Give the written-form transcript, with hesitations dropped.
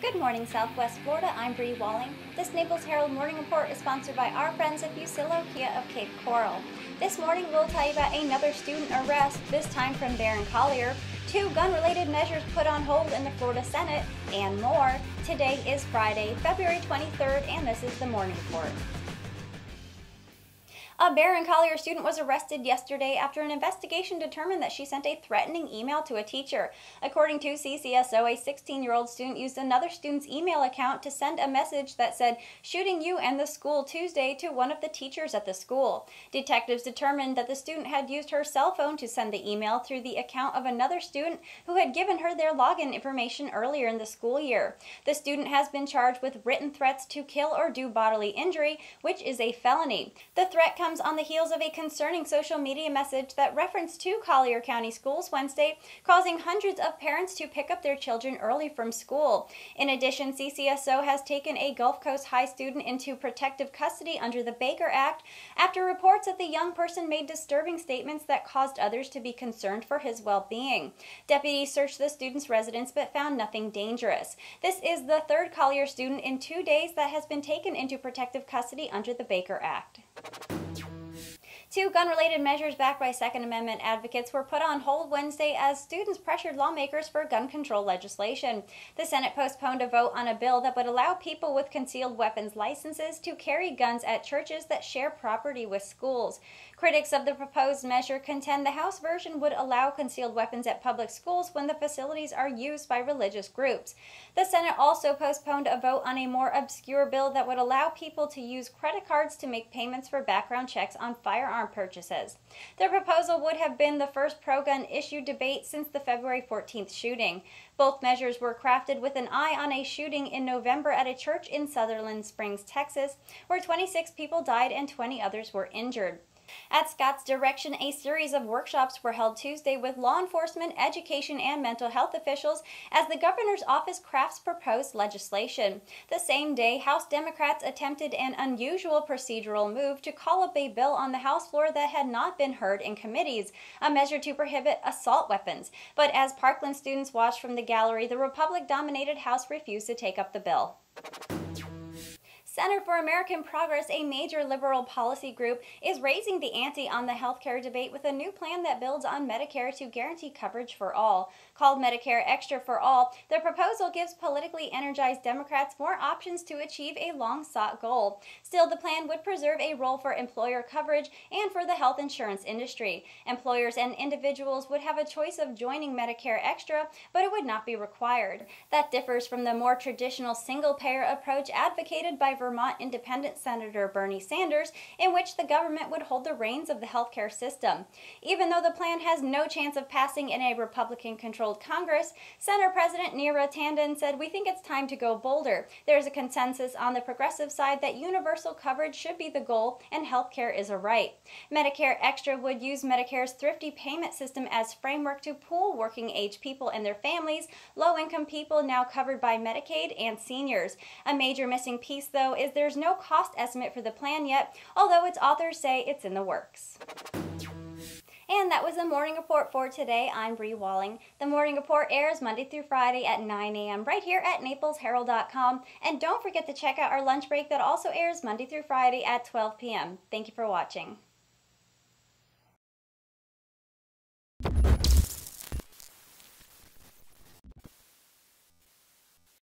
Good morning, Southwest Florida. I'm Bri Walling. This Naples Herald Morning Report is sponsored by our friends at Fusillo Kia of Cape Coral. This morning, we'll tell you about another student arrest, this time from Barron Collier, 2 gun-related measures put on hold in the Florida Senate, and more. Today is Friday, February 23rd, and this is the Morning Report. A Barron Collier student was arrested yesterday after an investigation determined that she sent a threatening email to a teacher. According to CCSO, a 16-year-old student used another student's email account to send a message that said, "Shooting you and the school Tuesday," to one of the teachers at the school. Detectives determined that the student had used her cell phone to send the email through the account of another student who had given her their login information earlier in the school year. The student has been charged with written threats to kill or do bodily injury, which is a felony. The threat comes on the heels of a concerning social media message that referenced 2 Collier County schools Wednesday, causing hundreds of parents to pick up their children early from school. In addition, CCSO has taken a Gulf Coast High student into protective custody under the Baker Act after reports that the young person made disturbing statements that caused others to be concerned for his well-being. Deputies searched the student's residence but found nothing dangerous. This is the 3rd Collier student in 2 days that has been taken into protective custody under the Baker Act. 2 gun-related measures backed by Second Amendment advocates were put on hold Wednesday as students pressured lawmakers for gun control legislation. The Senate postponed a vote on a bill that would allow people with concealed weapons licenses to carry guns at churches that share property with schools. Critics of the proposed measure contend the House version would allow concealed weapons at public schools when the facilities are used by religious groups. The Senate also postponed a vote on a more obscure bill that would allow people to use credit cards to make payments for background checks on firearm purchases. The proposal would have been the first pro-gun issue debate since the February 14th shooting. Both measures were crafted with an eye on a shooting in November at a church in Sutherland Springs, Texas, where 26 people died and 20 others were injured. At Scott's direction, a series of workshops were held Tuesday with law enforcement, education, and mental health officials as the governor's office crafts proposed legislation. The same day, House Democrats attempted an unusual procedural move to call up a bill on the House floor that had not been heard in committees, a measure to prohibit assault weapons. But as Parkland students watched from the gallery, the Republican-dominated House refused to take up the bill. Center for American Progress, a major liberal policy group, is raising the ante on the healthcare debate with a new plan that builds on Medicare to guarantee coverage for all. Called Medicare Extra for All, the proposal gives politically energized Democrats more options to achieve a long-sought goal. Still, the plan would preserve a role for employer coverage and for the health insurance industry. Employers and individuals would have a choice of joining Medicare Extra, but it would not be required. That differs from the more traditional single-payer approach advocated by Vermont Independent Senator Bernie Sanders, in which the government would hold the reins of the healthcare system. Even though the plan has no chance of passing in a Republican-controlled Congress, Senate President Neera Tanden said, "We think it's time to go bolder. There's a consensus on the progressive side that universal coverage should be the goal and healthcare is a right." Medicare Extra would use Medicare's thrifty payment system as framework to pool working-age people and their families, low-income people now covered by Medicaid, and seniors. A major missing piece, though, is there's no cost estimate for the plan yet, although its authors say it's in the works. And that was the Morning Report for today. I'm Bri Walling. The Morning Report airs Monday through Friday at 9 a.m. right here at NaplesHerald.com. And don't forget to check out our lunch break that also airs Monday through Friday at 12 p.m. Thank you for watching.